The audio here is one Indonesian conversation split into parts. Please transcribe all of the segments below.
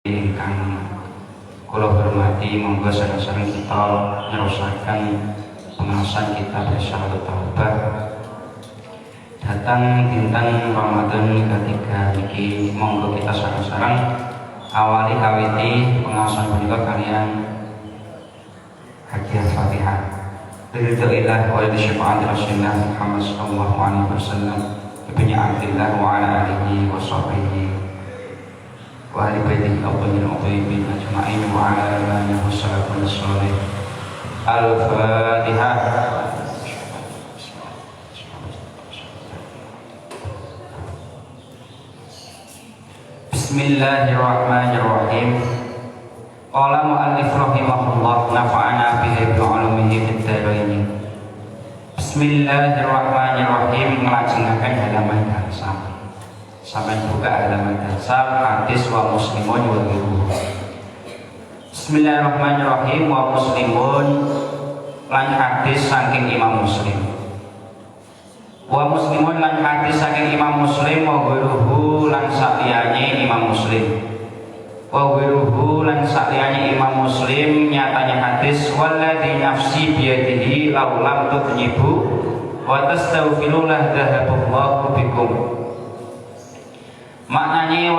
ingkang kula hormati, monggo sareng-sareng kita nerusaken pengaosan kitab Risalah Taubat. Datang dinten Ramadan ketiga niki, monggo kita sareng-sareng awali awiti pengaosan punika kalian hadiah Fatihah. Ridhoillah wa syafaat Rasulullah Muhammad sallallahu alaihi wasallam ibni Abdillah wa ala alihi wa sahbihi wa ahli baitihi al-tayyibin al-tayyibin ajma'in wa ala alihi wa sallallahu alaihi. Al-Fatihah. Bismillahirrahmanirrahim. Qala mu'allif rahimahullah nafa'ana bihi bi 'ulumihi fid dharain. Bismillahirrahmanirrahim. Nglajengaken halaman gangsal. Sampai buka halaman gangsal hadis wa muslimun wa ghairuhu. Bismillahirrahmanirrahim. Wa muslimun lan hadis saking Imam Muslim. Wa muslimun lan hadis saking Imam Muslim wa ghairuhu lan saliyane Imam Muslim. Wa ghairuhu lan saliyane Imam Muslim nyatanya hadis walladzi nafsi biyadihi law lam tudnibu wa tastaghfiru la dhahaballahu bikum. Maknanya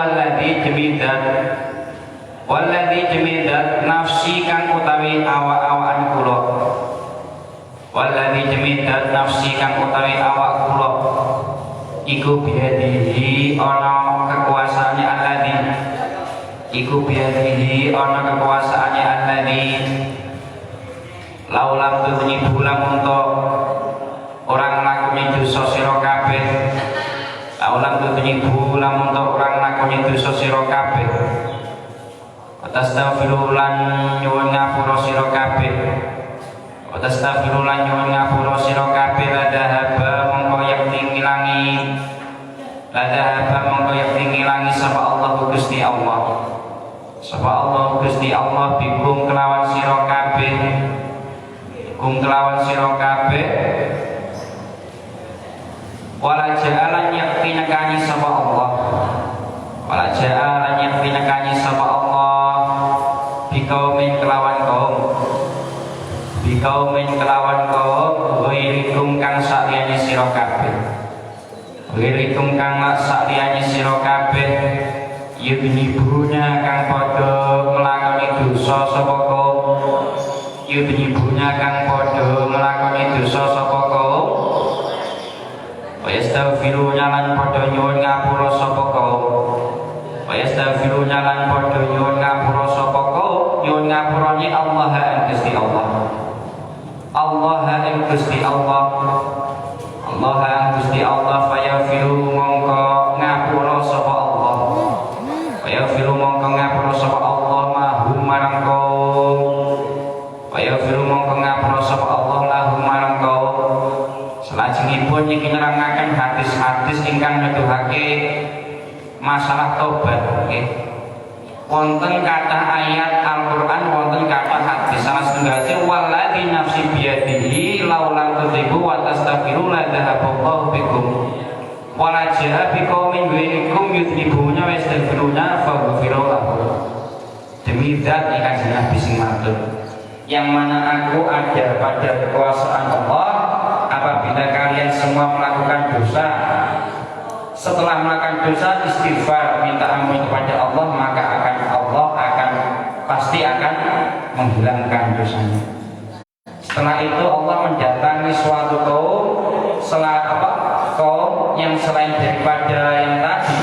walladzi jemidat nafsi kang utawi awak-awakan kula. Walladzi jemidat nafsi kang utawi awak kula iku biyadihi ana kekuasaane alladzi. Iku biyadihi ana kekuasaane alladzi. Laulam tudnibu lamun to orang lakune dosa sira kabeh. Laulam tudnibu lamun to orang lakune dosa sira kabeh. Tastaghfiru lan nyuwun ngapura sira kabeh. Tastaghfiru lan nyuwun ngapura sira kabeh ladahaba mongko yakti ngilangi. Ladahaba mongko yakti ngilangi sapa Allah Gusti Allah. Sapa Allah Gusti Allah bikum kelawan sira kabeh. Bikum kelawan sira kabeh. Wala ja'alan yakti nekani sapa Allah. Wala ja'alan yakti nekani sapa Allah. Bikaumin kelawan kaum. Bikaumin kelawan kaum ghairikum kang saliyane sira kabeh. Ghairikum kang saliyane sira kabeh. Yudnibunya kang padha nglakoni dosa sapa kaum. Yudnibunya kang padha nglakoni dosa sapa kaum. Wa yastaghfirunya lan padha nyuwun ngapura sapa kaum. Wa yastaghfirunya lan padha nyuwun ngapura sapa kaum. Nyuwun ngapurane Allah ing Gusti Allah. Allah ing Gusti Allah. Allah ing Gusti Allah fayaghfiru mongko ngapura sapa Allah. Fayaghfiru mongko ngapura sapa Allah mahum marang kaum. Fayaghfiru mongko ngapura sapa Allah lahum marang kaum. Salajengipun niki nerangaken hadis-hadis ingkang nuduhake masalah tobat nggih. Wonten kathah ayat Al-Qur'an, wonten kathah hadis. Salah setunggalipun walladzi nafsi biyadihi law lam tudhibu wa tastaghfiru la dhahaballahu bikum. Wala ja'a biqaumin ghairikum yudhibuna wa yastaghfiruna faghfira lahum. Demi zat ingkang Nabi sing matur, yang mana aku ada pada kekuasaan Allah. Apabila kalian semua melakukan dosa, setelah melakukan dosa istighfar minta ampun kepada Allah, maka Allah pasti akan menghilangkan dosanya. Setelah itu Allah mendatangi suatu kaum kaum yang selain daripada yang tadi,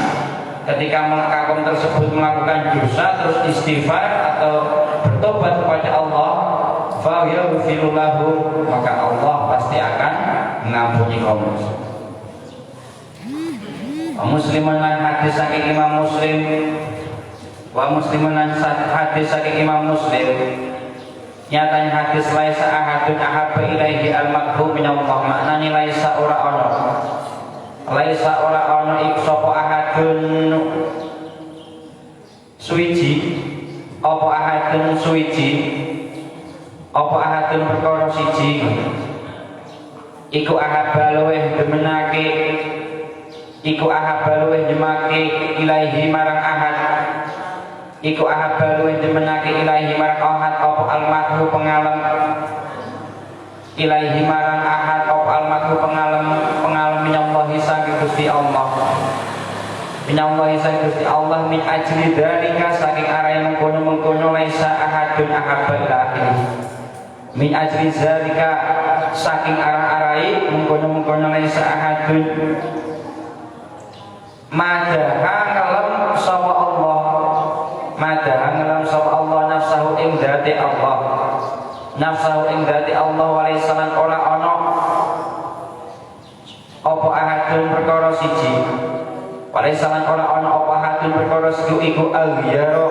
ketika kaum tersebut melakukan dosa terus istighfar atau bertobat kepada Allah, fa yaghfiru lahum, maka Allah pasti akan mengampuni kaum tersebut. Muslimun lan hadis saking Imam Muslim. Wa muslimun lan hadis saking Imam Muslim. Nyatanya hadis laisa ahadun ahabba ilaihi al-makhu min Allah. Maknanya laisa ora ana. Laisa ora ana iku sapa ahadun suwiji. Apa ahadun suwiji? Apa ahadun perkara siji? Iku ahabba luweh demenake. Iku ahabba luweh demake ilaihi marang ahad. iku ahabba luwih demenake ilahi marang ahad apa almadhu pengalem ilahi marang ahad apa almadhu pengalem minallahi saking Gusti Allah minallahi saking Gusti Allah min ajli dzalika saking arahe mengkono laisa ahadun ahabba ilahi min ajli dzalika saking arah-arahe mengkono laisa ahadun madaha ngalem sapa Allah madaha ngalem sapa Allah nafsahu ing dzati Allah nafsahu ing dzati Allah walaisalan ora ana apa ahadun perkara siji walaisalan ora ana apa ahadun perkara siji iku al-ghiyara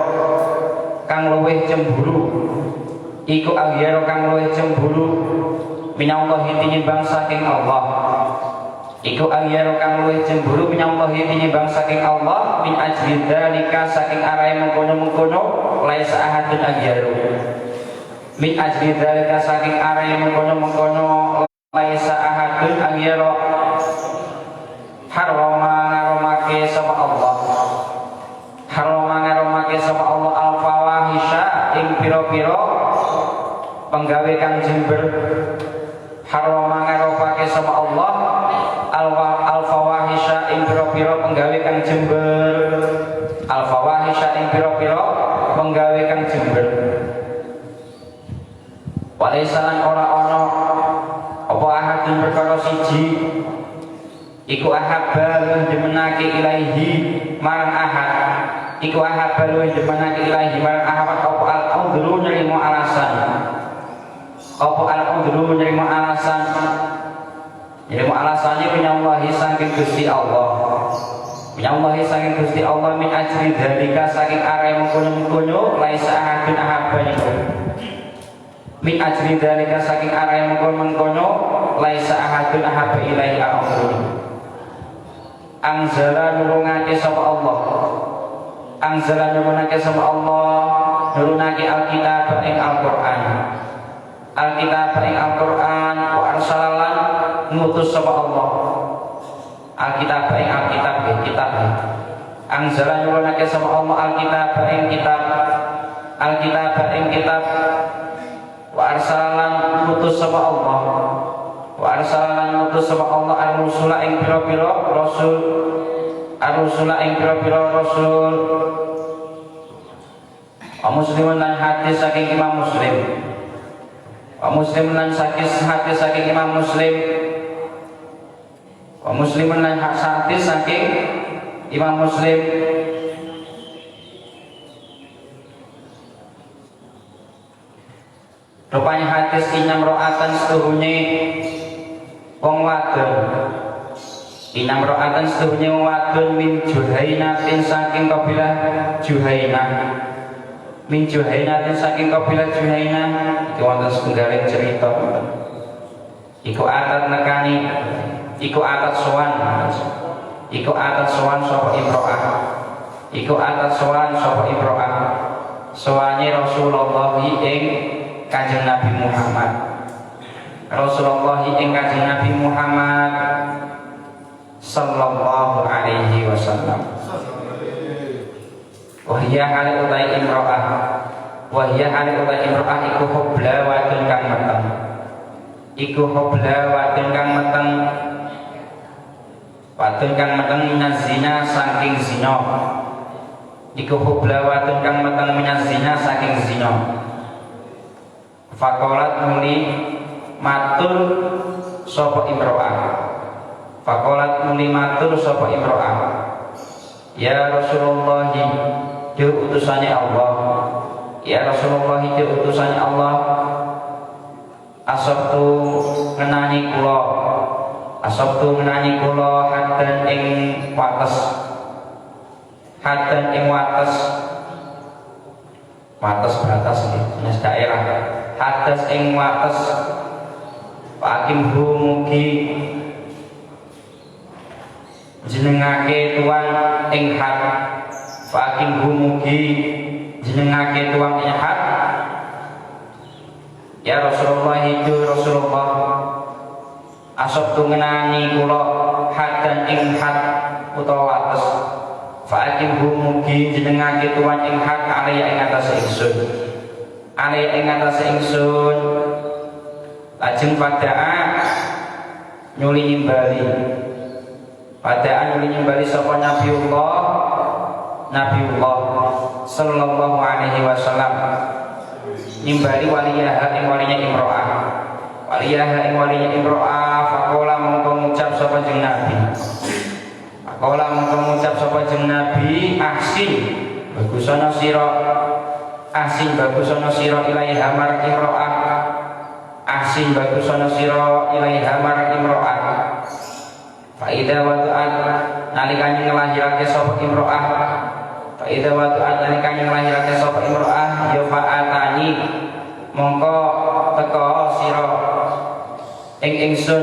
kang luwih cemburu iku al-ghiyara kang luwih cemburu minallahi tinimbang saking Allah iku ayyaro kang luwih cemburu minallahi tinimbang saking Allah min ajli dzalika saking arahe mengkono-mengkono laisa ahadun ayyaro min ajli dzalika saking arahe mengkono-mengkono laisa ahadun ayyaro harama ngaromake sama Allah harama ngaromake sama Allah al-fawahisha ing pira-pira penggawe kang jember harama ngaromake sama Allah al-fawahisha ing pira-pira penggawe kang jember al-fawahisha ing pira-pira penggawe kang jember walaisalan ora ana apa ahadun perkara siji iku ahabba luwih demenake ilaihi marang ahad iku ahabba luwih demenake ilaihi marang ahad apa al-udhru nerimo alasan apa al-udhru nerimo alasan jadi alasannya minallahi saking Gusti Allah minallahi saking Gusti Allah min ajri dzalika saking arahe mengkono-mengkono laisa ahadun ahabba min ajri dzalika saking arahe mengkono-mengkono laisa ahadun ahabba ilaihi al-amru anzala nurunake sapa Allah anzala nurunake sapa Allah nurunake alkitab ing Al-Qur'an alkitab ing Al-Qur'an wa arsalan ngutus sapa Allah alkitab ing alkitab kitab anzala nurunake sapa Allah alkitab ing kitab alkitab ing kitab wa arsalan ngutus sapa Allah wa arsalan ngutus sapa Allah ar-rusula ing pira-pira rasul ar-rusula ing pira-pira rasul wa muslimun lan hadis saking Imam Muslim wa muslim lan hadis saking Imam Muslim wa muslimun lan hadis saking Imam Muslim rupanya hadis inam ro'atan setuhunye wong wadon inam ro'atan setuhunye wong wadon min Juhainatin saking kabilah Juhainah min Juhainatin saking kabilah Juhainah iki wonten setunggaling cerita iku atat nekani iku atat sowan sapa imro'ah iku atat sowan sapa imro'ah sowane Rasulullah ing Kanjeng Nabi Muhammad Rasulullah ing Kanjeng Nabi Muhammad sallallahu alaihi wasallam wahya hale utai imro'ah wahya hale utai imro'ah iku hobla wadon kang meteng iku hobla wadon kang meteng minaz zina saking zina iku hobla wadon kang meteng minaz zina saking zina fakolat muli matur sapa imro'ah fakolat muli matur sapa imro'ah ya Rasulullah ya utusannya Allah ya Rasulullah ya utusannya Allah asabtu ngenani kula hadan ing wates batas jenis daerah hadas ing wates pakimhu mugi jenengake tuan ing had pakimhu mugi jenengake tuan ing had ya Rasulullah itu Rasulullah asab tu ngenani kula hadan ing had utawa wates Fa'akimhu mugi jenengake tuan ing hak alaiya ing atase ingsun. Alaiya ing atase ingsun. Lajeng padaan nyuli nimbali. Padaan nyuli nimbali sapa Nabiullah sallallahu alaihi wasallam. Nimbali waliyaha ing walinya imro'ah. Waliyaha ing walinya imro'ah faqala mongko ngucap sapa jeneng Nabi. Kala mongko ngucap sapa jeneng Nabi, ahsin bagusana sira, ahsin bagusana sira ilaiha marang imro'ah, ahsin bagusana sira ilaiha marang imro'ah. Fa idza wada'at nalikane nglahirake sapa imro'ah, fa idza wada'at nalikane nglahirake sapa imro'ah ya fa'atani mongko teka sira ing ingsun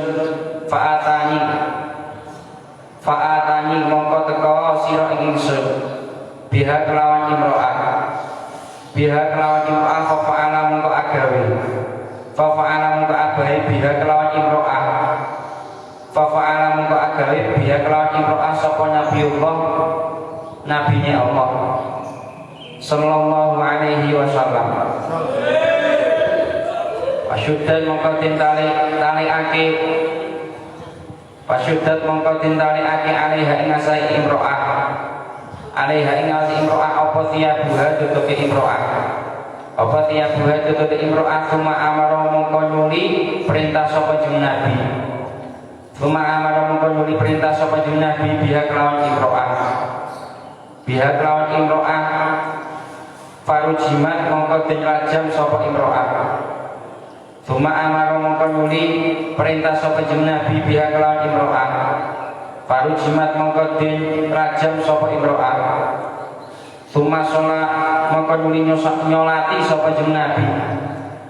Fa'atani mongko teka sira ing ingsun biha kelawan imro'ah fa fa'ala mongko agawe biha kelawan imro'ah sapa Nabiullah nabine Allah sallallahu alaihi wasallam. Pasyudan mongko taliake Pasyudat mongko tintaliake alaiha ing asai imro'ah. Alaiha ing asai imro'ah apa tiyabuha tutuke imro'ah. Apa tiyabuha tutuke imro'ah suma amara mongko nyuli perintah sapa jeneng Nabi. Suma amara mongko nyuli perintah sapa jeneng Nabi biha kelawan imro'ah. Biha kelawan imro'ah farujimat mongko denrajam sapa imro'ah. Suma amara mongko nyuli perintah sapa jeneng Nabi biha kelawan imro'ah. Farujimat mongko den rajam sapa imro'ah. Suma sholat mongko nyuli nyolati sapa jeneng Nabi.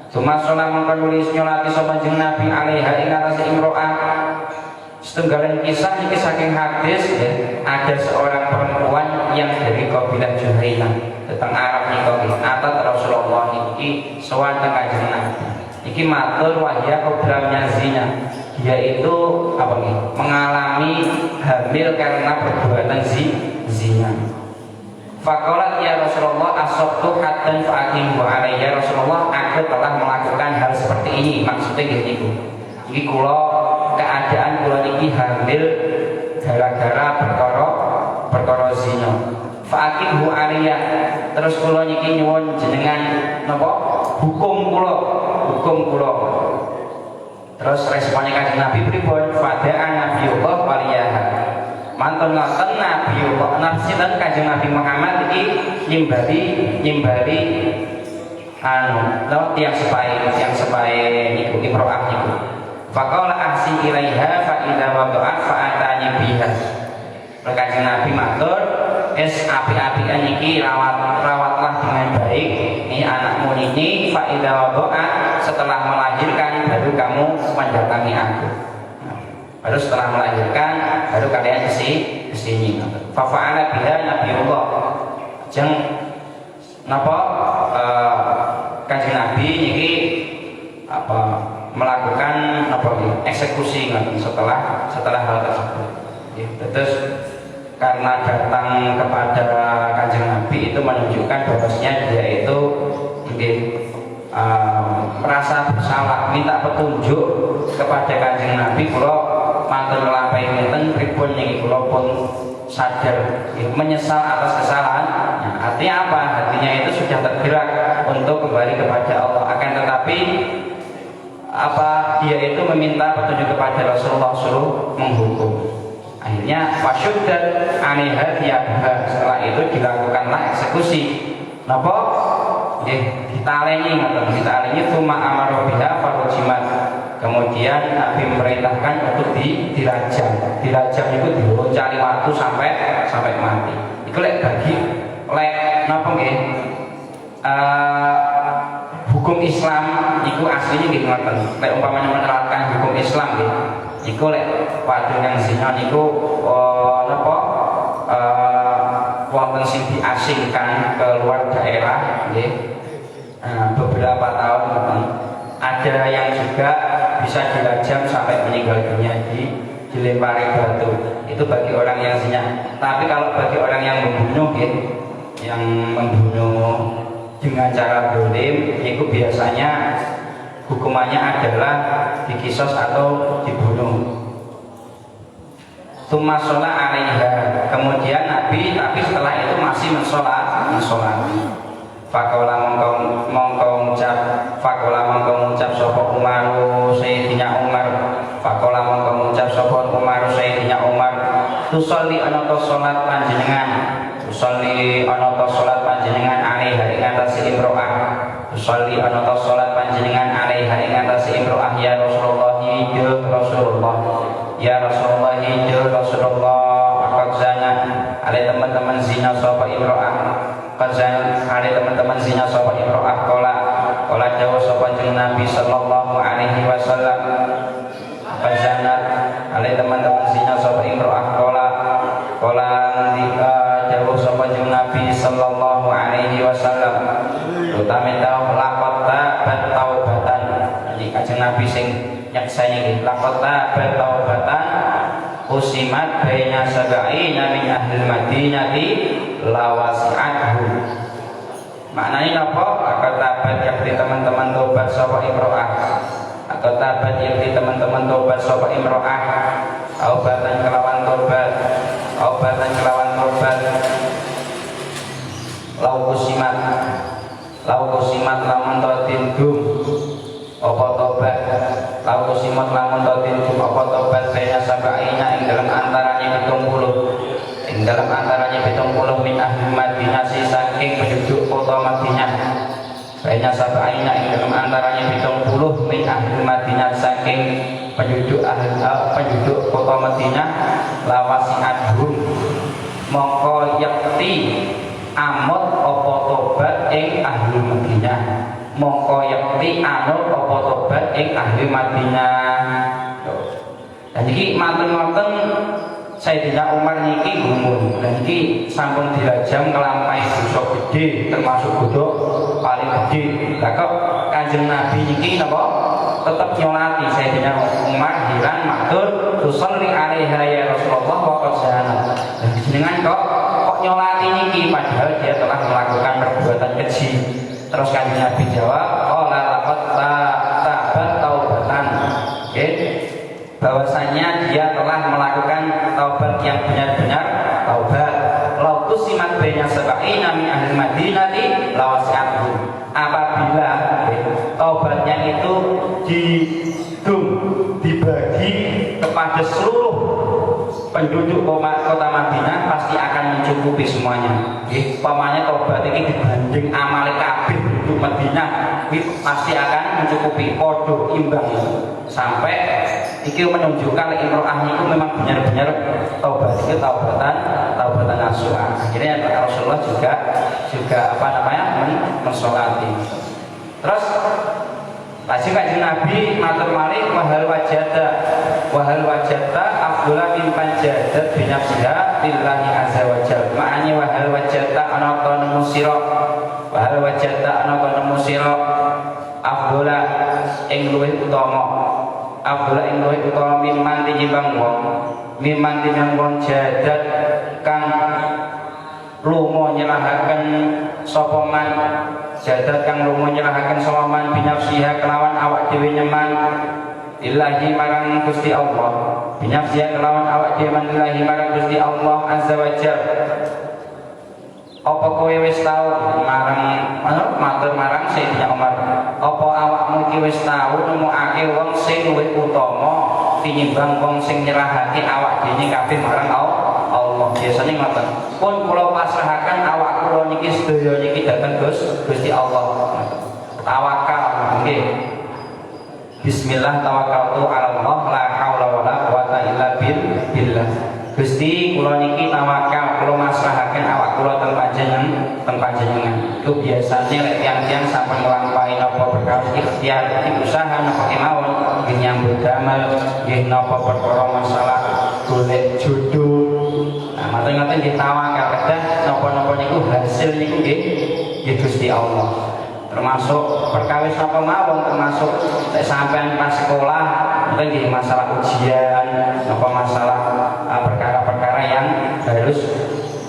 Suma sholat mongko nyuli nyolati sapa jeneng Nabi alaiha ing atase imro'ah. Setunggalan kisah iki saking hadis ya, ada seorang perempuan yang dari kabilah Juhainah tentang Arab niki atat Rasulullah iki sowan teng Kanjeng Nabi. Iki matur wahya obramnya zina. Dia itu apa nih? Mengalami hamil karena perbuatan zina. Faqalat ya Rasulullah asabtu haddan fa'akim wa alayya. Rasulullah, aku telah melakukan hal seperti ini. Maksudnya gini Bu. Iki kula keadaan kula niki hamil gara-gara perkara zina. Fa'akim wa alayya. Terus kula niki nyuwun jenengan napa? Hukum kula. Terus responnya Kanjeng Nabi pripun? Fada'an Nabiullah waliyaha. Mantun ngoten Nabiullah nafsinten Kanjeng Nabi Muhammad iki nyimbali tiang sepae niku imro'ah niku. Faqala ahsin ilaiha fa idza wada'at fa atani biha. Kanjeng Nabi matur, es api-apian iki rawatlah dengan baik ini anakmu ini fa idza wada'at, setelah melahirkan baru kamu mendatangi aku. Baru setelah melahirkan baru kalian kesini. Fa fa'ala biha Nabiullah. Jeng napa Kanjeng Nabi niki apa melakukan apa eksekusi setelah hal tersebut. Terus karena datang kepada Kanjeng Nabi itu menunjukkan bahwasanya dia itu mungkin merasa bersalah, minta petunjuk kepada Kanjeng Nabi. Kula mantun nglampahi ngeten pripun niki kula pun sadar menyesal atas kesalahan. Nah, artinya apa? Hatinya itu sudah tergerak untuk kembali kepada Allah. Akan tetapi apa dia itu meminta petunjuk kepada Rasulullah suruh menghukum. Akhirnya fasyuddat alaiha tiyabuha. Setelah itu dilakukanlah eksekusi. Napa? Nggih, ditaleni ngoten, ditaleni tsumma amara biha farujimat. Kemudian Nabi memerintahkan untuk dirajam. Dirajam itu diloncari waktu sampai mati. Iku lek napa nggih? Hukum Islam itu aslinya gitu ngoten. Lek umpamanya menerapkan hukum Islam nggih. Iku lek wadon yang zina niku napa wonten sing diasingkan ke luar daerah nggih. Beberapa tahun ada yang juga bisa dirajam sampai meninggal dunia di dilempari batu. Itu bagi orang yang zina. Tapi kalau bagi orang yang membunuh gitu, yang membunuh dengan cara dolim, itu biasanya hukumannya adalah dikisos atau dibunuh. Tsumma sholat alaiha, kemudian Nabi tapi setelah itu masih mensolati. Fakola mongko ngucap sapa Umar Sayyidina Umar. Fakola mongko ngucap sapa Umar Sayyidina Umar. Tusolli ana ta salat panjenengan. Tusolli ana ta salat panjenengan alaiha ing atase imro'ah. Tusolli ana ta salat panjenengan alaiha ing atase imro'ah ya Rasulullah ya Rasulullah. Ya Rasulullah ya Rasulullah. Qad zana ale teman-teman zina sapa imro'ah. Qadzan ada teman-teman zina sapa imro'ah qala jawab sapa Nabi sallallahu alaihi wasallam. Qadzan ada teman-teman zina sapa imro'ah qala jawab sapa Nabi sallallahu alaihi wasallam. Utame tau laqad taubatan. Jadi kanjeng Nabi sing nyaksani iki laqad taubatan usimat baina sab'ina min ahli Madinati lawasi'athu. Maknanya apa? Akan tabat yakti teman-teman tobat sapa imro'ah. Atau tabat yakti teman-teman tobat sapa imro'ah. Aubatan kelawan tobat. Aubatan kelawan tobat. Lau kusimat lamun totin dum. Apa tobat? Lau kusimat lamun totin dum. Apa tobat baina sab'ina ing dalam antaranya 70. Ing dalam antaranya 70 min ahli Madinah saking penduduk kota Madinah. Baina sab'ina ing dalam antaranya 70 min ahli Madinah saking penduduk kota Madinah lawasi'adhum mongko yakti amot apa tobat ing ahli Madinah. Mongko yakti anut apa tobat ing ahli Madinah. Dan iki maten-maten Sayyidina Umar niki gumun, dan niki sampun dirajam kelampai dosa gede, termasuk dosa paling gede. Lah kok Kanjeng Nabi niki napa tetep nyolati Sayyidina Umar hilang matur tusolli alaiha ya Rasulullah wa qad zana. Jenengan kok nyolati niki padahal dia telah melakukan perbuatan keji. Terus Kanjeng Nabi jawab, qala laqad tabat taubatan. Bahwasanya dia telah melakukan taubat yang benar-benar taubat. Lau tusimat baina sab'ina min ahli Madinati lawasi'athu. Apabila taubatnya itu dibagi kepada seluruh penduduk kota Madinah, pasti akan mencukupi semuanya. Pamanya taubat ini dibanding amal kabeh penduduk Madinah, pasti akan mencukupi podo imbang. Sampai iki menunjukkan imro'ah itu memang benar-benar taubat, itu taubatan nasuha. Akhirnya Rasulullah juga mensolati. Terus lagi Kanjeng Nabi matur malih wahal wajada afdhala min panjadat bi nafsiha billahi azza wa jalla. Maknane wahal wajada ana ta nemu sira. Wahal wajada ana ta nemu sira afdhala ing luwih utama. Afdhala ing luwih utama mimman tinimbang wong jadat kang lumo nyelahaken sapa man. Jadat kang lumo nyelahaken sapa man binafsiha kelawan awak dhewe nyeman lillahi marang Gusti Allah. Binafsiha kelawan awak dhewe man lillahi marang Gusti Allah azza wa jalla. Apa kowe wis tau matur marang Sayyidina Umar, apa awakmu iki wis tau nemokake wong sing luwih utama tinimbang wong sing nyerahake awak dhewe kabeh marang Allah. Biasane ngoten. Pun kula pasrahaken awak kula niki sedaya niki dhateng Gusti Allah. Tawakal nggih. Bismillah tawakkaltu 'ala Allah la haula wala quwata illa billah. Gusti kula niki tawakal, kula masrahaken awak kula teng panjenengan. Itu biasanya lek tiyang-tiyang sampun nglampahi napa perkara ikhtiar usaha napa kemawon nggih nyambut damel, nggih napa perkara masalah golek jodoh. Nah, maten-maten nggih tawakal kedah napa-napa niku hasil niku nggih Gusti Allah. termasuk perkawis apa mawon, termasuk sampean pas sekolah mungkin masalah ujian apa masalah perkara-perkara yang harus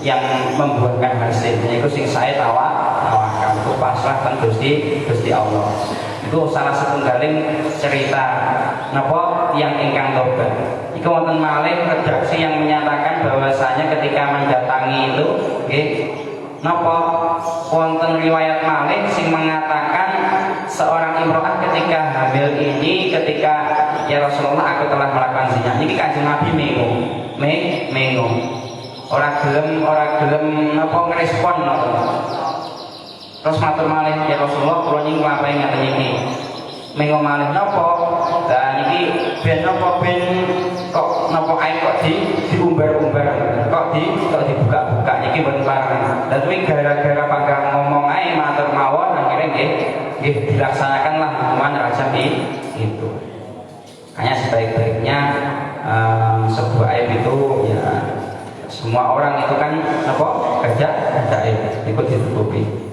yang membuahkan hasil itu sing saya tawakan itu pasrah kan Gusti Allah. Itu salah setunggaling cerita napa yang ingkang tobat. Iku wonten malih redaksi yang menyatakan bahwasanya ketika mendatangi itu nggih napa wonten riwayat malih sing mengatakan seorang imro'ah ketika hamil ini ketika ya Rasulullah aku telah melakukan zina. Niki Kanjeng Nabi mengo. Ora gelem napa ngrespon ngoten. Terus matur malih ya Rasulullah kula niki nglampahi ngaten iki. Mengo malih napa? Lah niki ben napa ben kok napa ae kok diumbar-umbar kok dibuka-buka niki mboten pareng. Lah kuwi gara-gara panggang ngomong ae matur mawon akhirnya nggih dilaksanakanlah hukuman rajam itu. Hanya sebaik-baiknya sebuah aib itu ya semua orang itu kan apa kerja aib ikut ditutupi.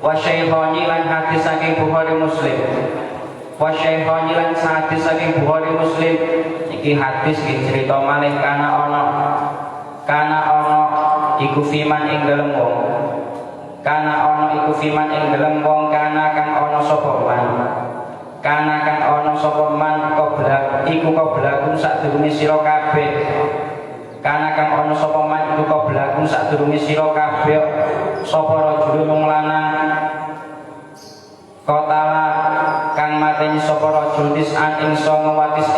Wa syaikhani lan hadis saking Bukhari Muslim. Wa syaikhani lan hadis saking Bukhari Muslim. Iki hadis iki cerita malih kana ana iku fiman ing dalem wong. Kana ana iku fiman ing dalem wong kana kang ana sapa man. Kana kang ana sapa man qablakum sadurunge sira kabeh. Kana kang ana sapa man iku qablakum sadurunge sira kabeh. Sapa rajulun wong lanang kotala kang mateni sapa rajul tis'an ing 9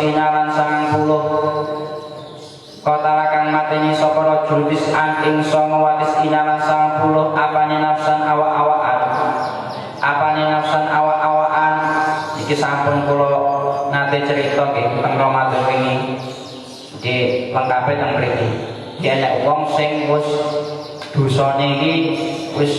inalan 90. Kotala kang mateni sapa rajul tis'an ing 9 inalan 90 apane nafsan awak-awakan iki sampun kula nate cerita nggih teng Ramadan wingi nggih lengkape teng mriki. Nek wong sing wis dosane iki wis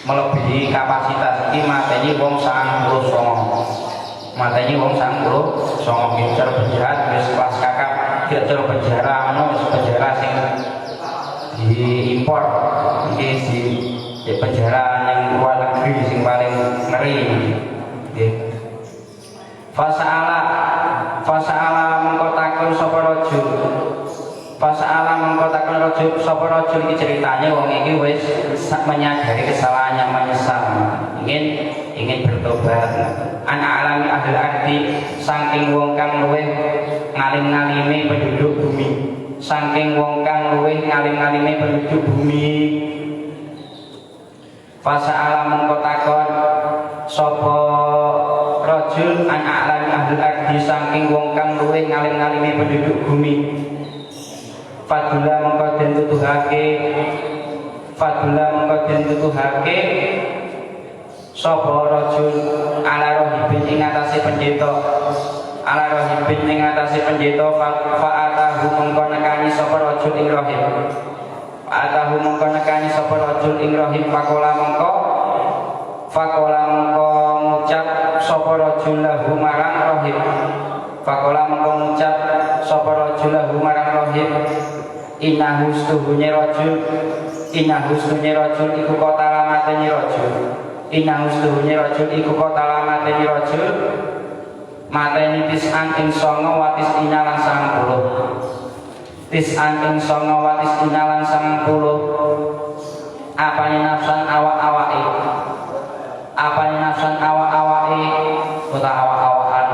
melebihi kapasitas iki mateni wong 99. Mateni wong 99 iki cara penjahat wis pas kakak tidak cara penjara wis penjara sing diimpor iki di penjara yang luar negeri sing paling ngeri nggih. Fasa'ala mengko takon sapa rajul. Fasa'ala mengko takon rajul sapa rajul iki ceritanya wong iki wis menyadari kesalahannya, menyesal, ingin bertobat. Anak alami ahli arti saking wong kang luwih ngalim-ngalime penduduk bumi. Saking wong kang luwih ngalim-ngalime penduduk bumi. Fasa'ala mengko takon sapa rajul an a'lami ahli ardi saking wong kang luwih ngalim-ngalime penduduk bumi. Fadula mengko den tutuhake sapa rajul ala rohibin ing atase pendeta fa'atahu mengko nekani sapa rajul ing rohib. Fa'atahu mengko nekani sapa rajul ing rohib pakola mengko ngucap sapa rajul lahu marang rohib. Pakola mengko ngucap sapa rajul lahu marang rohib. Innahu stuhunye rajul iku kota lamateni rajul. Innahu stuhunye rajul iku kota lamateni rajul. Mateni tis'an ing 9 watis inalan 90. Tis'an ing 9 watis inalan 90. Apane nafsan awak-awake. Apane nafsan awak-awake uta awak-awakan.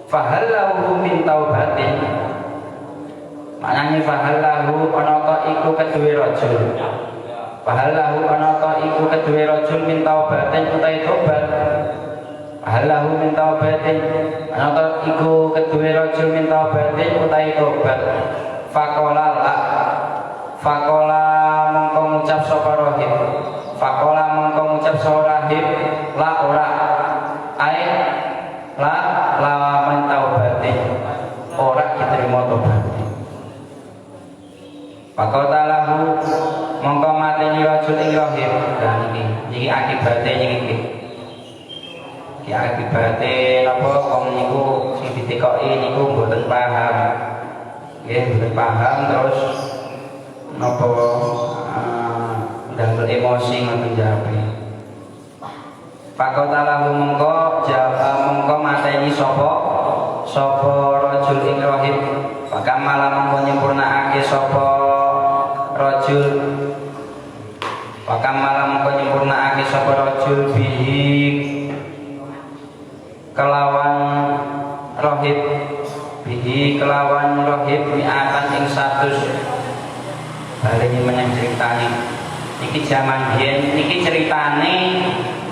Fahallahu min taubatin. Maknanya fahallahu anata iku kedue rajul. Fahallahu anata iku kedue rajul min taubatin utai tobat. Fahallahu min taubatin anata iku kedue rajul min taubatin utai tobat. Faqala mongko ngucap sapa rahib. Faqala mongko ngucap sapa rahib la ora ai la min taubatin ora diterima tobat. Pakotalahu mongko mateni rajul ing rahib. Dan iki akibate iki. Iki akibate napa wong niku sing ditekoki niku mboten paham. Nggih mboten paham terus napa damel emosi ngoten jape. Pakotalahu mongko mateni sapa rajul ing rahib. Pakamala mongko nyempurnaake sapa rajul. Pakamala mongko nyempurnaake sapa rajul bihi kelawan rahib. Bihi kelawan rahib mi'atan ing 100. Bali meneh critane. Iki jaman biyen niki critane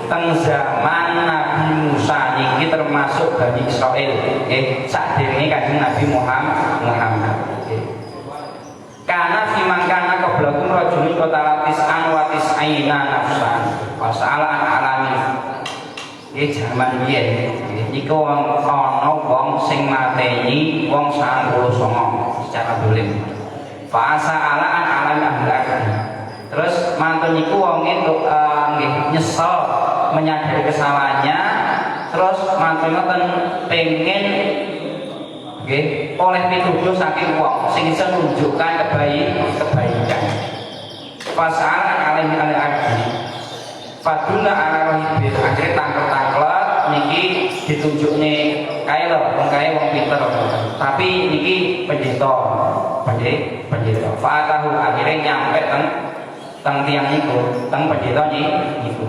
teng zaman Nabi Musa niki termasuk Bani Israil sakderenge Kanjeng Nabi Muhammad. Karena simangkana qablakum rajulun qatalatis watis aina nafsan wasala an alami. Zaman biyen niku ana wong sing mateni wong 99 secara dolim. Fasa ala an alami ahlak. Terus mantu niku wonge nyesel menyadari kesalahannya, terus mantu ngoten pengen oleh pituduh saking wong sing iso nunjukkan kebaikan. Fasa'alan alaihi al-abdi fadula ala rahibir. Akhirnya tangklet niki ditunjukne kae lho, wong pinter. Tapi niki pendeta. Fa'atahu akhirnya nyampe teng tiang niku, teng pendeta niku.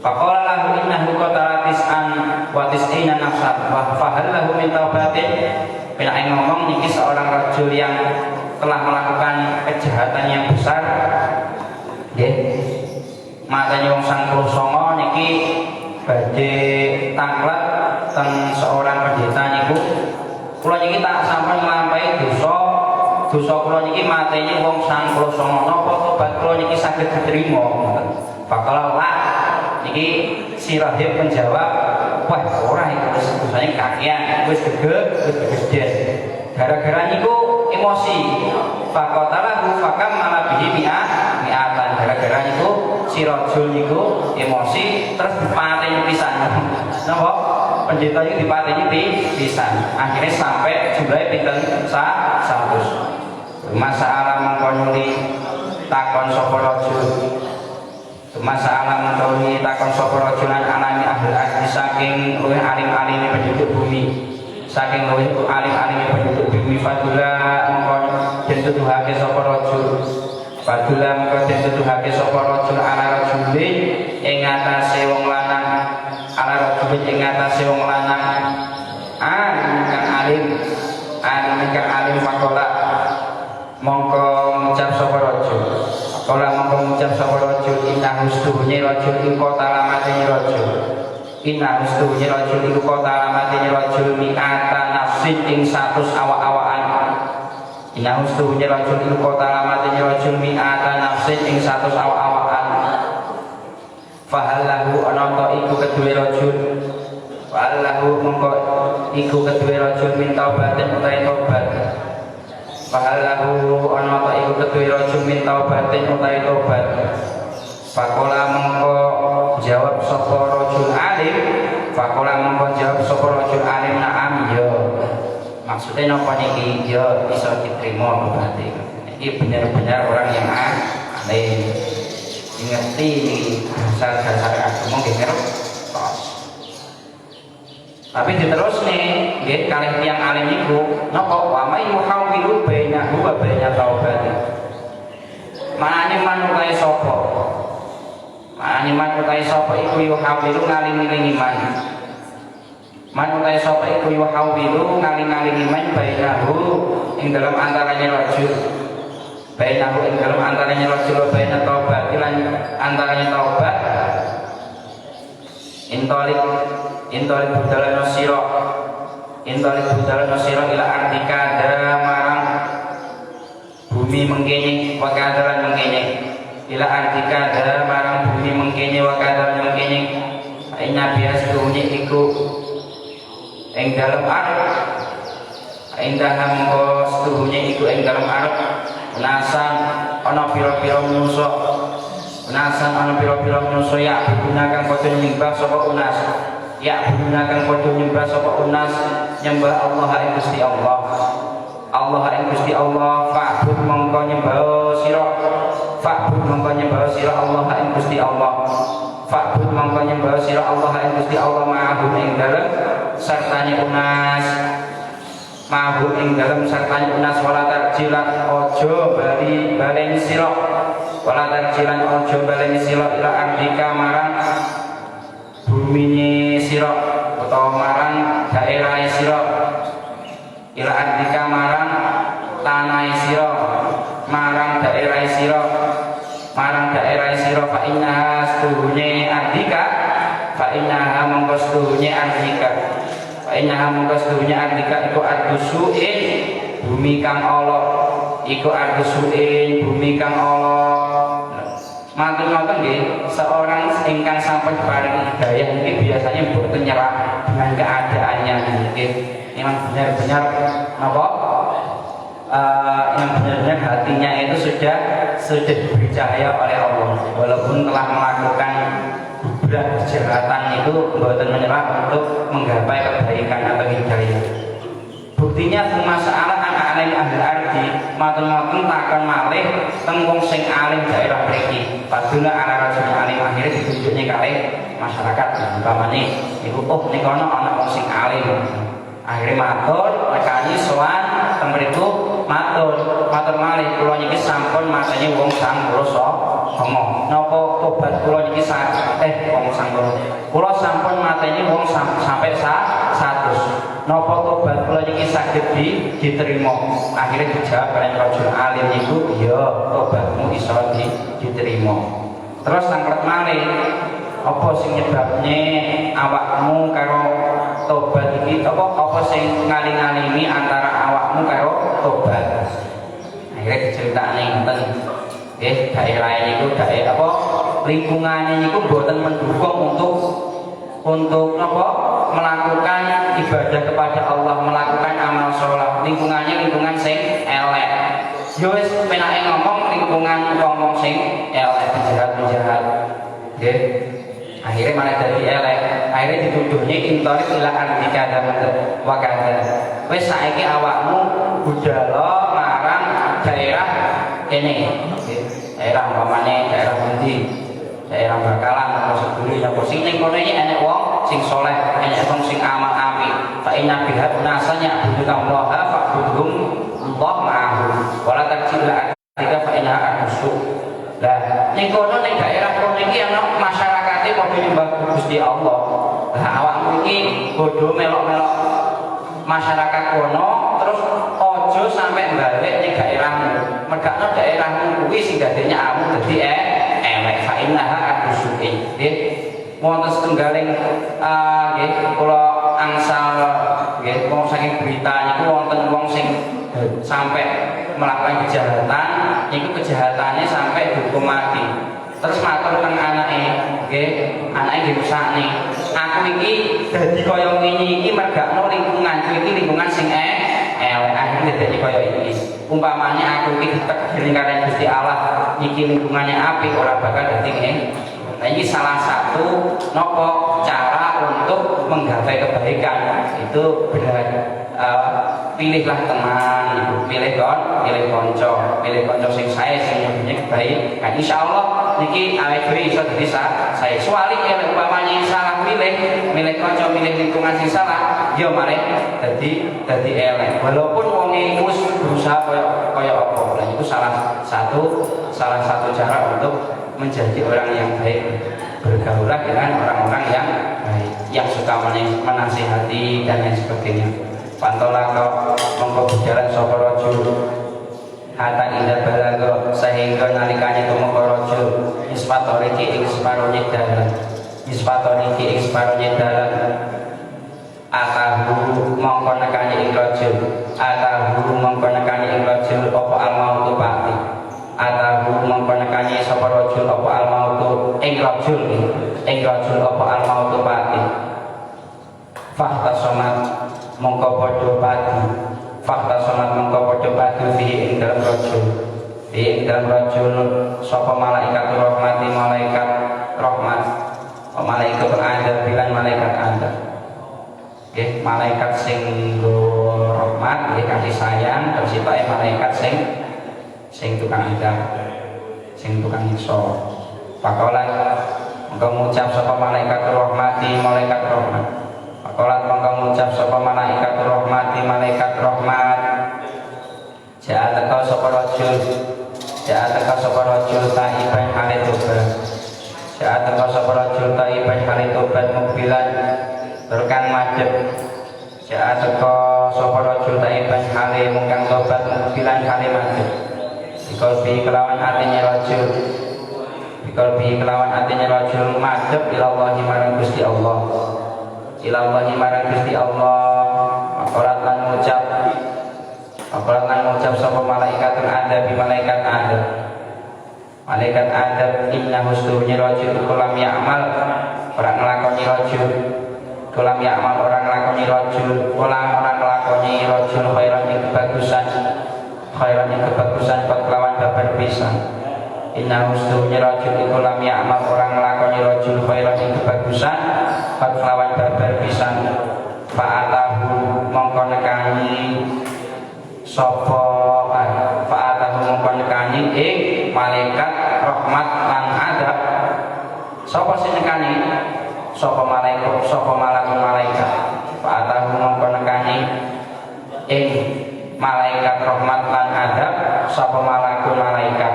Faqala lahu innahu qatalatis watis ina nafsan wa fahal lahu min taubatin. Bila ngomong niki seorang rajul yang telah melakukan kejahatan yang besar, nggih. Matanya wong 99 niki badhe tanglet teng seorang pendeta niku. Kula niki tak sampeyan nglampahi dosa kula niki matenya wong 99 napa tobat kula niki saged diterima. Bakal niki si rahib menjawab, wah ora iki dosane kakean, wis gede. Gara-gara niku emosi. Fakotalahu fakam malah bihi mi'atan. Gara-gara niku si rajul niku emosi terus dipateni pisan. Napa? Pendeta iki dipateni pisan. Akhirnya sampai jumlahnya pinten 100. Masalah mengkonuli takon sapa rajul. Masalah mengkonuli takon sapa rajulan alami ahli ardi saking luwih alim-alime penduduk bumi. Saking luwih alim-alime penduduk bumi fadula mengkon den tuduhake sapa rajul. Fadula mengkon den tuduhake sapa rajul ala rajulin ing atase wong lanang. Ala rajulin ing atase wong lanang. Alim fakola mongko ngucap sapa rajul. Kala mongko ngucap sapa rajul inna hustuhunye rajul ing kota lamatene rajul. Inna hustuhunye rajul ing kota lamatene rajul mi'ata nafsin ing 100 awak-awakan. Inna hustuhunye rajul ing kota lamatene rajul mi'ata nafsin ing 100 awak-awakan. Fahallahu ananta iku kedue rajul. Fahallahu mongko iku kedue rajul min taubatin utahe tobat. Fahallahu anata iku kedue rajul min taubatin utahe tobat. Fakola mongko jawab sapa rajul alim. Fakola mongko jawab sapa rajul alim na'am ya. Maksudnya napa niki ya bisa diterima berarti. Iki benar-benar orang yang alim. Ngerti dasar-dasar agama nggih ngerti. Tapi diterus nih, nggih kalih tiyang alim niku napa wa may yuhawilu bainahu wa baina taubati. Manane manukae sapa? Manane manukae sapa iku yuhawilu ngaling-alingi man. Manukae sapa iku yuhawilu ngaling-alingi man bainahu ing dalam antaranya rajul. Bainahu ing dalam antaranya rajul baina taubati lan antaranya taubat. Intolik budala nasiro ila artika ada marang bumi mengkene wakadaran mengkene ila artika ada marang bumi mengkene wakadaran mengkene ina bias dunya iku ing dalem arep indah mongko setuhune iku ing dalem arep nasan ana pira-pira manungsa nasan ana pira-pira manungsa ya gunakan padha nyembah sapa unas ya gunakan padha nyembah sapa unas nyembah Allah ing Gusti Allah ing Gusti Allah fa'bud mongko nyembah sira Fa'bud mongko nyembah sira Allah ing Gusti Allah. Fa'bud mongko nyembah sira Allah ing Gusti Allah ma'ahum ing dalem sartane unas. Ma'ahum ing dalem sartane unas wala tarjilan ojo baleni sira. Wala tarjilan ojo baleni sira ila ardika marang bumine sira utawa marang daerah sira. Ila ardika marang tanah sira, marang daerah sira, marang daerah sira fa inna stuhune ardika, fa inna mongko stuhune ardika, fa inna mongko stuhune ardika iku ardusuin bumi kang ala, iku ardusuin bumi kang ala. Matur-matur nggih, seorang ingkang sampun paring hidayah ini biasanya mboten nyerah dengan keadaannya nggih. Memang benar-benar apa? Yang benar-benar hatinya itu sudah diberi cahaya oleh Allah, walaupun telah melakukan beberapa kejahatan itu mboten menyerah untuk menggapai kebaikan atau hidayah. Buktinya masalah anak-anak ahli ardi matur-matur takon malih teng wong sing alim daerah mriki. Padahal ana rajul alim akhirnya ditunjuknya kalih masyarakat. Umpamane iku nika ana wong sing alim. Akhirnya matur nekani sowan teng mriku matur malih kula niki sampun mateni wong 99. Napa tobat kula niki wong 99. Kula sampun mateni wong sampai 100. Napa tobat kula niki saged diterima. Akhirnya dijawab oleh rajul alim niku, ya tobatmu iso diterima. Terus tanglet malih, apa sing nyebabne awakmu karo tobat iki apa sing ngaling-alingi antara awakmu karo tobat. Akhirnya diceritakne ngoten. Nggih, daerah niku daerah apa lingkungannya niku boten mendukung untuk apa melakukan ibadah kepada Allah, melakukan amal sholat. Lingkungannya lingkungan sing elek. Yo wis penake ngomong lingkungan wong sing elek, penjahat. Nggih. Akhirnya malah dadi elek. Akhirnya dituduhnya intori ila ardika wa kadza. Wis saiki awakmu budhalo marang daerah kene. Daerah umpamane daerah pundi? Daerah Bakalan atau Seduri yang sing ning kono iki enek wong sing saleh, enek wong sing amal apik. Fa inna biha nasanya buduka Allah fa'budhum Allah ma'ahu. Wala tarjila ardika fa inna ardusu. Lah ning kono ning daerah kono iki ana masyarakate padha nyembah Gusti Allah. Lah awakmu iki bodho melok-melok masyarakat kono terus ojo sampai balik ning daerahmu. Mergakno daerahmu kuwi sing dadine awakmu dadi elek fa innaha ardusuin. Nggih. Wonten setunggaling nggih kula angsal nggih wong saking berita niku wonten wong sing sampai melakukan kejahatan, niku kejahatannya sampai dihukum mati. Terus matur teng anake, nggih, anake nggih rusakne. Aku iki dadi kaya ngene iki mergakno lingkunganku iki lingkungan sing elek. Akhirnya dadi kaya iki. Umpamanya aku iki ditakdir kalian Gusti Allah iki lingkungannya apik ora bakal dadi ngene. Nah ini salah satu nopo cara untuk menggapai kebaikan. Itu benar. Pilihlah teman, pilih konco sing saya sing nyebutnya baik. Nah insyaallah niki awake dhewe iso dadi saya. Soale yen umpamanya salah milih konco, milih lingkungan sing salah, ya malah dadi elek. Walaupun wong iku wis berusaha kaya apa. Lah itu salah satu cara untuk menjadi orang yang baik. Bergaulah dengan orang-orang yang baik, yang suka menasihati dan lain sebagainya. Pantolaka mongko berjalan sapa rajul hatta indah balago sehingga nalikane tumeka rajul ispatoriki ing separone dalan atahu mongko nekani ing rajul apa almautu pati atahu mongko nekani sapa rajul apa almautu ing rajul apa almautu pati fakta somat mongko padha padu fihi ing dalam rajul sapa malaikat rahmat malaikat ada bilang malaikat ada nggih malaikat sing rahmat nggih kasih sayang tersipake malaikat sing tukang adab sing tukang nyiksa. Pakolan mongko ngucap sapa malaikat rahmati malaikat rahmat. Pakolan mongko ngucap sapa malaikat rahmati malaikat rahmat. Ja'ataka sapa rajul taiban hale tobat. Ja'ataka sapa rajul taiban hale tobat mobilan berkan madhep. Ja'ataka sapa rajul taiban hale mungkang tobat mobilan hale madhep. Biqalbi kelawan atinya rajul madhep ilallahi marang Gusti Allah. Ilallahi marang Gusti Allah. Maqalat lan ngucap sapa malaikatul adab malaikat adab. Malaikat adab inna husnunya rajul kulam ya'mal orang nglakoni rajul kulam ya'mal orang nglakoni rajul orang nglakoni rajul khairan ing kebagusan kelawan babar pisan. Inna husnunya rajul kulam ya'mal orang nglakoni rajul khairan ing kebagusan kelawan babar pisan. Fa'atahu mongko nekani malaikat rahmat lan adab. Sapa sing nekani? Sapa malaikat fa'atahu mongko nekani ing malaikat rahmat lan adab sapa malaikat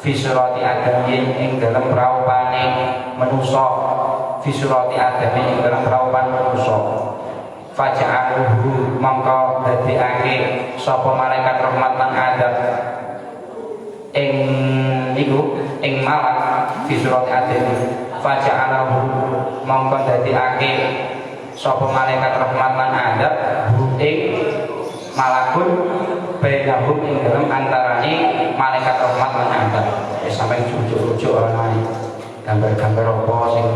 fi surati adamin ing dalam praupane manusa fi surati adamin ing dalam praupane manusa. Faja'aluhu mongko dadiake sapa malaikat rahmat lan adab ing malak fi surat adab. Faja'aluhu mongko dadiake sapa malaikat rahmat lan adab ing malakun bainahum ing dalem antarane malaikat rahmat lan adab. Wis sampeyan rujuk-rujuk ana gambar-gambar apa sing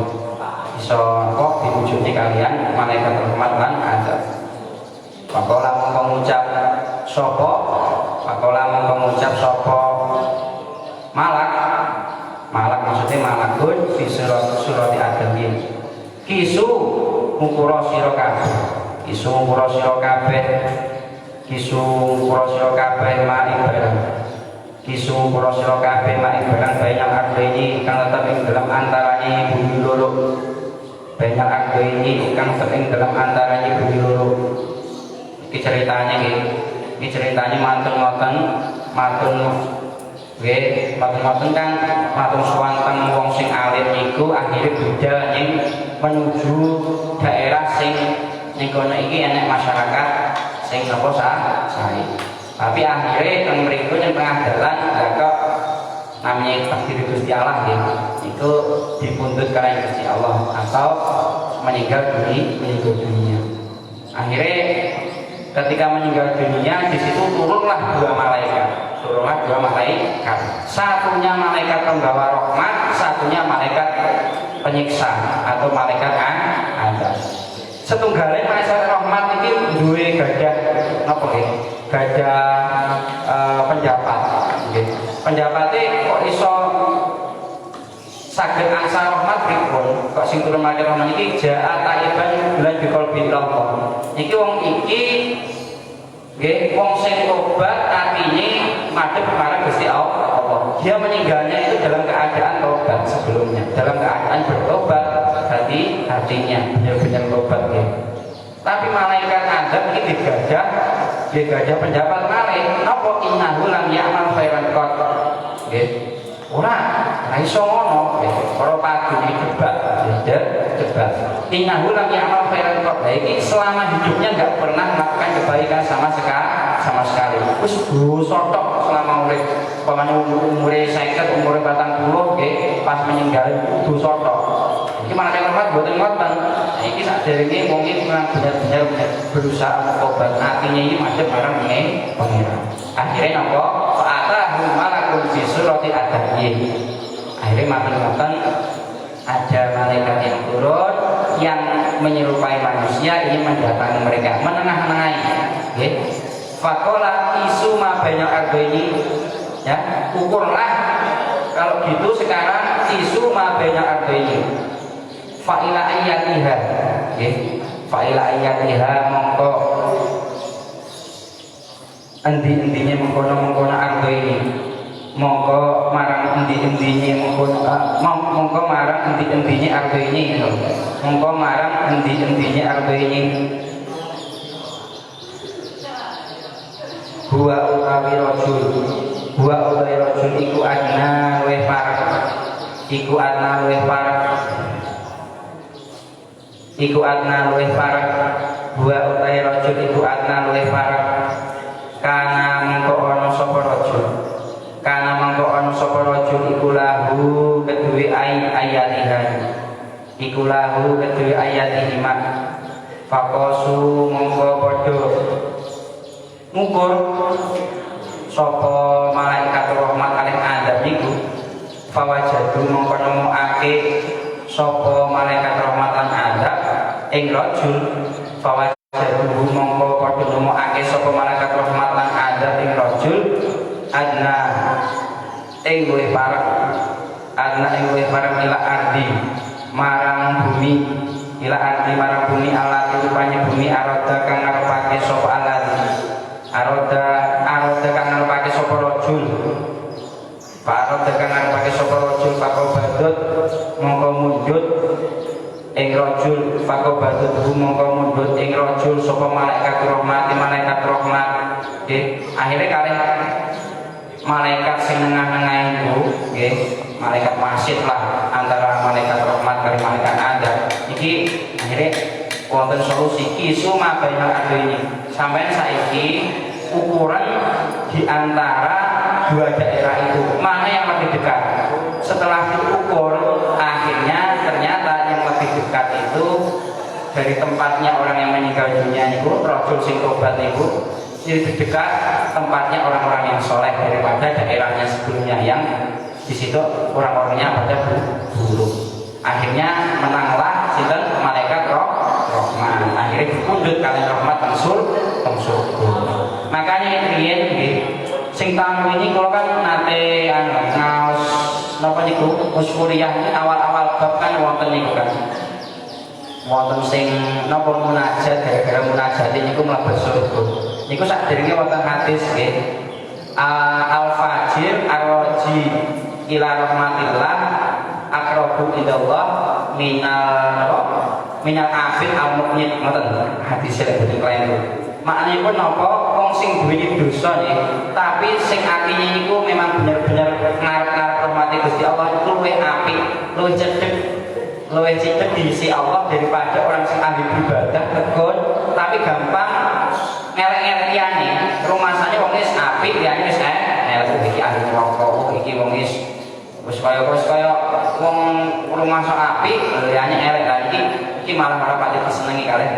iso kok diwujudi kalian malaikat rahmat lan adab. Pakola mongko ngucap sapa malak maksudnya malakun fi surati adamin. Kisu ngupura sira kabeh maing barang banyak ardoini kang tetep ing dalam antarane bumi loro. Banyak ardoini kang tetep ing dalam antarane bumi loro. Iki ceritanya mantun kan matur suwanten wong sing alim niku akhire budal ning menuju daerah sing ning kono iki enek masyarakat sing napa sae. Tapi akhire teng mriku ning tengah dalan kok namanya takdir Gusti Allah nggih. Niku dipundhut kalian Gusti Allah atau meninggal dunia. Akhire ketika meninggal dunia di situ turunlah dua malaikat. Satunya malaikat pembawa rahmat, satunya malaikat penyiksa atau malaikat azab. Setunggalnya malaikat rahmat ini duwe gadah napa nggih? Gadah penjabat nggih. Penjabate kok iso saged angsa rahmat pripun? Kok sing turun malaikat rahmat iki ja'a taiban bulan bikol bilallah. Iki wong iki nggih wong sing tobat atine madhep marang Gusti Allah. Dia meninggalnya itu dalam keadaan tobat sebelumnya, dalam keadaan bertobat hatinya benar-benar tobat ya. Tapi malaikat azab ini digadah penjabat malih. Napa innahu lam ya'mal khairan qat. Nggih. Ora iso ngono nggih. Para padune debat. Innahu lam ya'mal khairan qat. Nah, ini selama hidupnya enggak pernah melakukan kebaikan sama sekali. Wis sotok selama urip. Pamane umure 50, umure 40 nggih, pas meninggal dosa tok. Iki malaikat rahmat mboten ngoten. Nah, iki saderenge wong iki benar-benar berusaha tobat. Artinya iki madhep marang pangeran. Akhirnya napa? Fa'atahu malakun fi surati adamin. Akhirnya maten-maten ada malaikat yang turun yang menyerupai manusia ini mendatangi mereka, menengah-nengahi. Nggih. Fakola isu ma banyak arbaini, ya ukurlah kalau gitu sekarang isu ma banyak arbaini. Fa'ila ayyatiha, fa'ila ayyatiha mongko endi-endinya mengkono arbaini, mongko marang marang endi-endine mongko marang endi-endine arba'ine mongko marang endi-endine arba'ine huwa utawi rajul iku adna luwih parek iku adna luwih parek huwa utawi rajul iku adna luwih parek kana mengko ana sapa rajul iku lahu kedue ayatiha faqasu mongko padha ngukur sapa malaikat rahmat kalih adab niku fawajadu mongko nemokake sapa malaikat rahmat lan adab ing rajul fawajadu mongko padha nemokake sapa malaikat rahmat lan adab ing rajul adna ing luwih parek ila ardi marang bumi alati rupane bumi aroda kang ngarepake sapa alati aroda kang ngarepake sapa rajul fakobadut mongko mundut ing rajul sapa malaikat rahmat akhirnya kalih malaikat sing nengah-nengah itu nggih malaikat wasit lah antara malaikat rahmat kali malaikat adab iki akhirnya wonten solusi kisu mabainal ini sampai saiki ukuran di antara dua daerah itu mana yang lebih dekat. Setelah diukur akhirnya ternyata yang lebih dekat itu dari tempatnya orang yang meninggal dunia itu rajul sing tobat itu lebih dekat tempatnya orang-orang yang soleh daripada daerahnya sebelumnya yang di situ orang-orangnya pada buruk. Akhirnya menanglah sinten malaikat rahmat. Akhirnya dipundhut kalian rahmat tengsul. Makanya riyen nggih sing tamu ini kalau kan nate ngaos napa niku kuliah awal-awal bab kan wonten niku kan. Wonten sing napa munajat gara-gara munajat niku mlebet surga. Niku sakderenge wonten hadis nggih. Al-fajir ar-raji ila rahmatillah aqrabu indallah minal afid al-mu'min ngoten hadis lek boten kelayan. Maknane pun napa wong sing duweni dosa nih, tapi sing atine niku memang bener-bener ngarep-ngarep rahmati Gusti Allah itu luwih apik, luwih cedhek di sisi Allah daripada orang sing ahli ibadah tekun tapi gampang ngelek-ngelek liyane. Rumasane wong wis apik liyane wis elek iki ahli rokok, iki wong wis kaya wong rumah sok apik liyane elek lagi iki malah pati disenengi kalih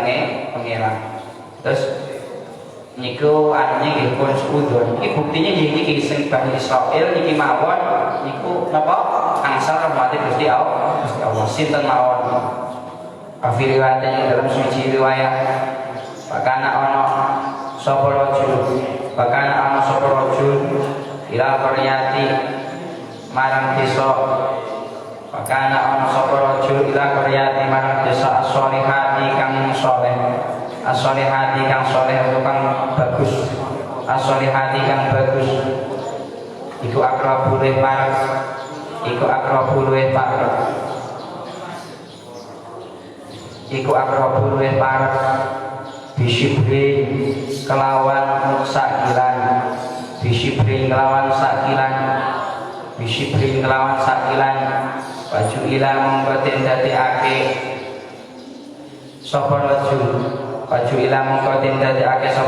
pengeran. Terus niku artinya nggih pun seudon. Iki buktinya niki sing Bani Israil niki mawon niku napa angsal rahmati Gusti Allah. Sinten mawon. Afi riwayat yang dalam suci riwayat bakana ana sapa rajul ila qaryati marang desa bakana ana sapa rajul ila qaryati marang desa as-solihati kang saleh as-solihati kang saleh kang bagus as-solihati kang bagus iku akrabul parek iku akrabul parek bisibri kelawan sakilan baju ilang mengkotin dadekake sapa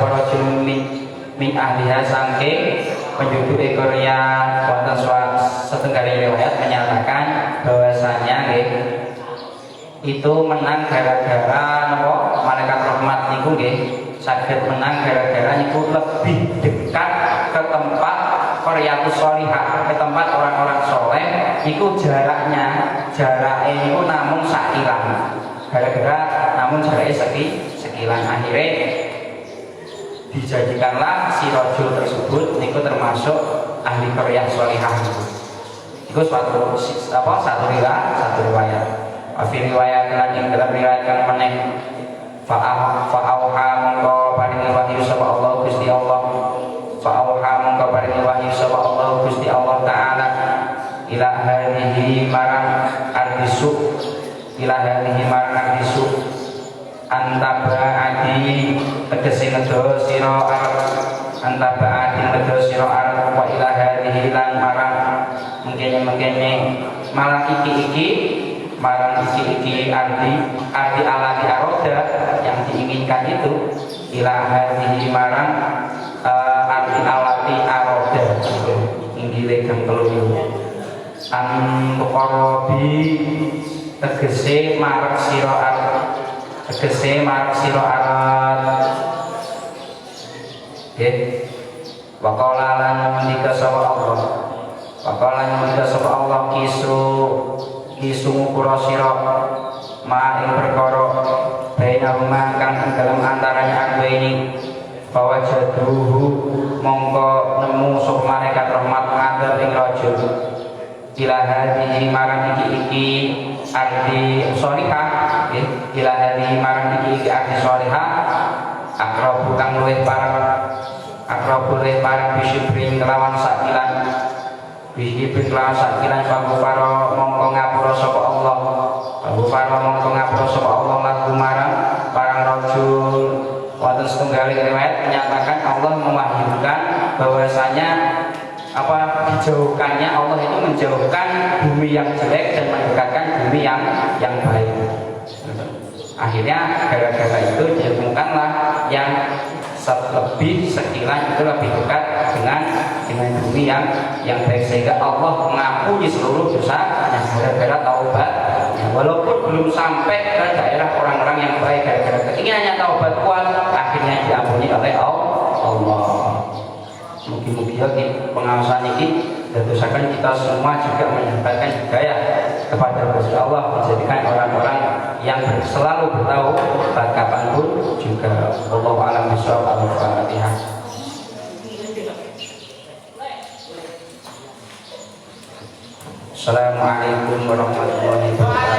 rajul min ahliha sangking penduduk Korea. Wonten setengah riwayat menyatakan bahwasanya itu menang gara-gara napa malaikat rahmat niku nggih saged menang gara-gara niku lebih dekat ke tempat qaryatus sholihah, ke tempat orang-orang soleh niku jarake niku namung sakilan. Gara-gara namun jaraknya sekilan akhirnya dijadikanlah si rajul tersebut niku termasuk ahli qaryah sholihah. Itu satu riwayat. Afi riwayat lan ing dalam riwayat kang meneh fa'auha mongko paring wahyu sapa Allah Gusti Allah. Fa'auha mongko paring wahyu sapa Allah Gusti Allah taala ardisu ila hadhihi marang ardisu antabaadi tegese ngedo sira arep antabaadi ngedo sira arep wa ila hadhihi lan marang mengkene marang iki marang iki ardi alati aroda yang diinginkan itu ila hadhihi marang ardi alati aroda inggile kang telu antuqarabi tegese marek sira arep nggih wa qala lan ngendika sapa Allah wa qala ngendika sapa Allah kisu ngukura sira ma ing perkara bainahuma kang dalam antaranya ini bahwa jaduhu mongko nemu sapa malaikat rahmat ngadep ing rajul ila hadhihi marang iki ardi sholihah ila hadhihi marang iki ardi sholihah akrabu kang luwih parang bisibrin kelawan sakilan pangupara mongko ngapura sapa Allah lagu marang parang rajul. Wonten setunggal riwayat menyatakan Allah mewahyukan bahwasanya dijauhkannya Allah itu menjauhkan bumi yang jelek dan mendekatkan bumi yang baik. Akhirnya gara-gara itu ditemukanlah yang lebih sekilan itu lebih dekat dengan bumi yang baik sehingga Allah mengampuni seluruh dosa gara-gara taubat. Walaupun belum sampai ke daerah orang-orang yang baik gara-gara keinginannya taubat kuat, akhirnya diampuni oleh Allah. Mugi-mugi pengawasan ini dosakan kita semua juga mendapatkan hidayah kepada Gusti Allah, menjadikan orang-orang yang selalu bertahu kapanpun juga. Wallahu a'lam bishawab. Al-Fatihah. Assalamualaikum warahmatullahi wabarakatuh.